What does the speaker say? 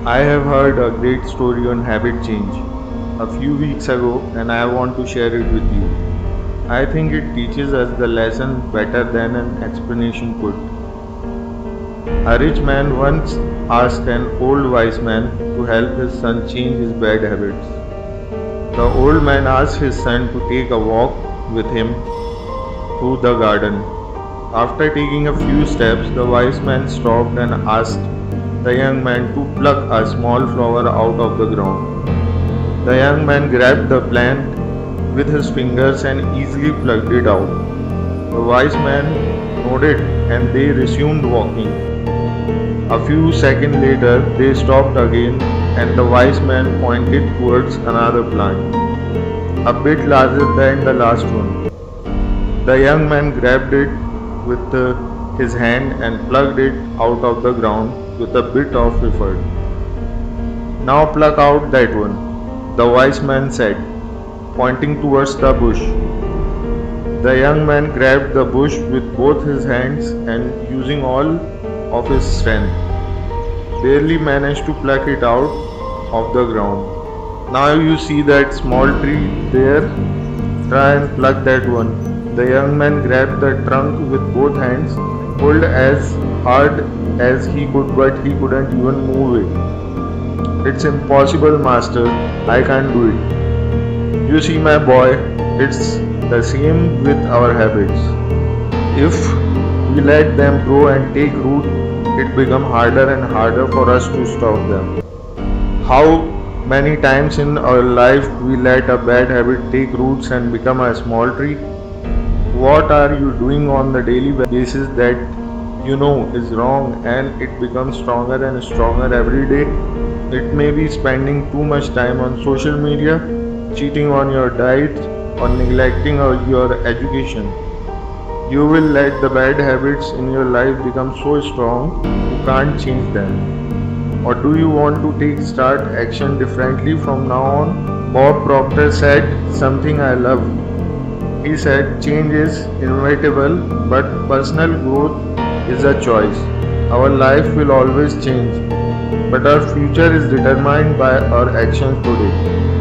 I have heard a great story on habit change a few weeks ago and I want to share it with you. I think it teaches us the lesson better than an explanation could. A rich man once asked an old wise man to help his son change his bad habits. The old man asked his son to take a walk with him through the garden. After taking a few steps, the wise man stopped and asked the young man to pluck a small flower out of the ground. The young man grabbed the plant with his fingers and easily plucked it out. The wise man nodded and they resumed walking. A few seconds later, they stopped again and the wise man pointed towards another plant, a bit larger than the last one. The young man grabbed it with his hand and plucked it out of the ground with a bit of effort. Now pluck out that one, the wise man said, pointing towards the bush. The young man grabbed the bush with both his hands and using all of his strength, barely managed to pluck it out of the ground. Now you see that small tree there? Try and pluck that one. The young man grabbed the trunk with both hands, pulled as hard as he could, but he couldn't even move it. It's impossible, master. I can't do it. You see, my boy, it's the same with our habits. If we let them grow and take root, it becomes harder and harder for us to stop them. How many times in our life we let a bad habit take roots and become a small tree? What are you doing on the daily basis that you know is wrong and it becomes stronger and stronger every day? It may be spending too much time on social media, cheating on your diet, or neglecting your education. You will let the bad habits in your life become so strong you can't change them. Or do you want to take start action differently from now on? Bob Proctor said something I love. He said change is inevitable, but personal growth is a choice. Our life will always change, but our future is determined by our actions today.